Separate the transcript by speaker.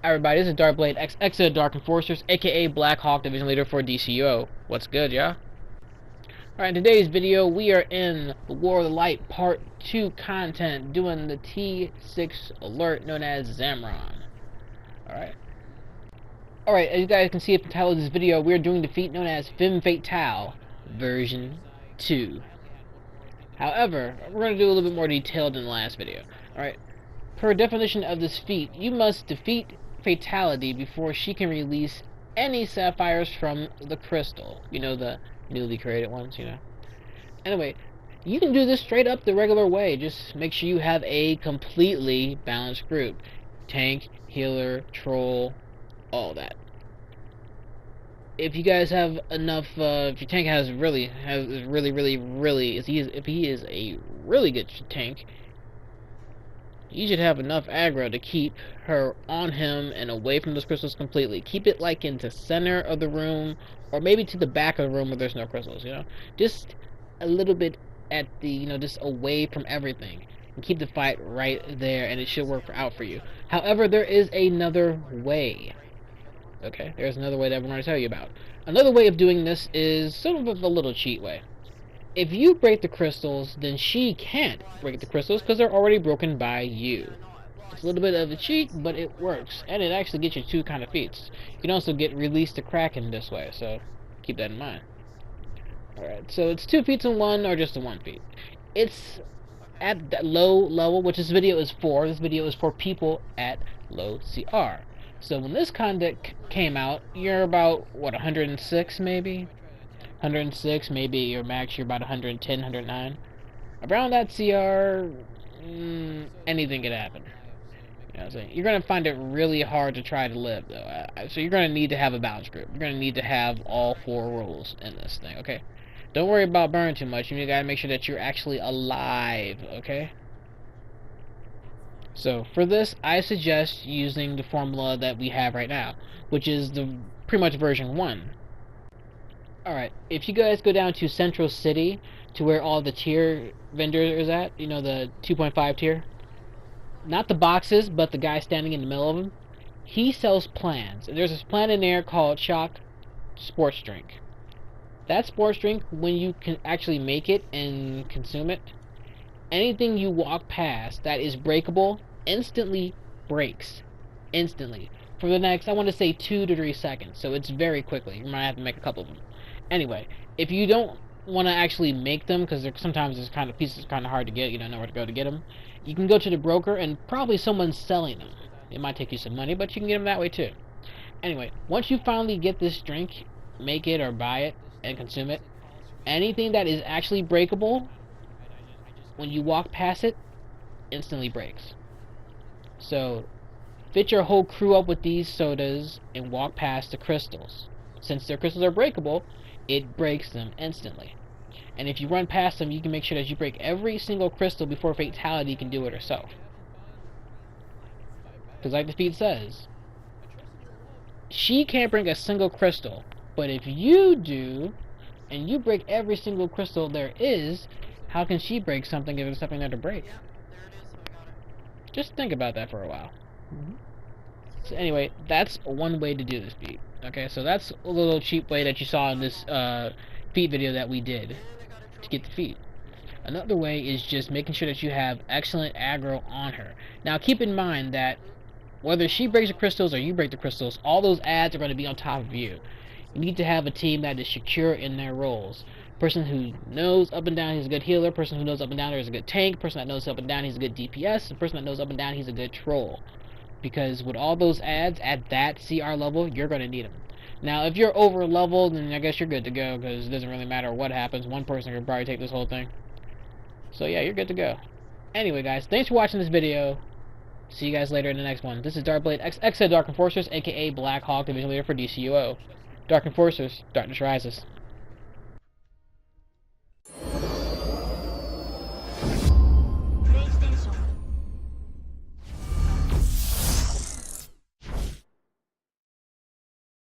Speaker 1: Hi everybody, this is DrkBLADExx, the Dark Enforcers, aka Black Hawk Division Leader for DCUO. What's good, y'all? Alright, in today's video, we are in the War of the Light Part 2 content, doing the T6 alert known as Zamaron. Alright, as you guys can see at the title of this video, we are doing the feat known as Femme Fatale, version 2. However, we're going to do a little bit more detailed than the last video. Alright, per definition of this feat, you must defeat Fatality before she can release any sapphires from the crystal. You know, the newly created ones, you know. Anyway, you can do this straight up the regular way. Just make sure you have a completely balanced group. Tank, healer, troll, all that. If you guys have enough, if your tank if he is a really good tank, you should have enough aggro to keep her on him and away from those crystals completely. Keep it like in the center of the room, or maybe to the back of the room where there's no crystals, you know? Just a little bit at the, you know, just away from everything. And keep the fight right there, and it should work out for you. However, there is another way. Okay, there's another way that we're going to tell you about. Another way of doing this is sort of a little cheat way. If you break the crystals, then she can't break the crystals because they're already broken by you. It's a little bit of a cheat, but it works. And it actually gets you two kind of feats. You can also get Release the Kraken this way, so keep that in mind. Alright, so it's 2 feats in one, or just a 1 feat. It's at that low level, which this video is for. This video is for people at low CR. So when this content came out, you're about, what, 106 maybe? 106, maybe your max, you're about 110, 109. Around that CR, anything could happen. You know what I'm saying? You're going to find it really hard to try to live, though. So you're going to need to have a balanced group. You're going to need to have all 4 roles in this thing, okay? Don't worry about burning too much. You got to make sure that you're actually alive, okay? So for this, I suggest using the formula that we have right now, which is the pretty much version 1. Alright, if you guys go down to Central City, to where all the tier vendors is at, you know, the 2.5 tier, not the boxes, but the guy standing in the middle of them, he sells plans. And there's this plan in there called Shock Sports Drink. That sports drink, when you can actually make it and consume it, anything you walk past that is breakable instantly breaks. Instantly. For the next, I want to say 2 to 3 seconds. So it's very quickly. You might have to make a couple of them. Anyway, if you don't want to actually make them, because sometimes there's kind of pieces kind of hard to get, you don't know where to go to get them, you can go to the broker and probably someone's selling them. It might take you some money, but you can get them that way too. Anyway, once you finally get this drink, make it or buy it and consume it, anything that is actually breakable, when you walk past it, instantly breaks. So fit your whole crew up with these sodas and walk past the crystals. Since their crystals are breakable, it breaks them instantly. And if you run past them, you can make sure that you break every single crystal before Fatality can do it herself. Because like the feat says, she can't break a single crystal. But if you do, and you break every single crystal there is, how can she break something if there's something there to break? Just think about that for a while. So anyway, that's one way to do this feat. Okay, so that's a little cheap way that you saw in this feat video that we did to get the feat. Another way is just making sure that you have excellent aggro on her. Now keep in mind that whether she breaks the crystals or you break the crystals, all those ads are going to be on top of you. You need to have a team that is secure in their roles. Person who knows up and down he's a good healer, person who knows up and down there's a good tank, person that knows up and down he's a good DPS, and person that knows up and down he's a good troll. Because with all those ads at that CR level, you're going to need them. Now, if you're over leveled, then I guess you're good to go, because it doesn't really matter what happens. One person can probably take this whole thing. So yeah, you're good to go. Anyway, guys, thanks for watching this video. See you guys later in the next one. This is DrkBLADExx, the Dark Enforcers, aka Black Hawk Division Leader for DCUO. Dark Enforcers, darkness rises.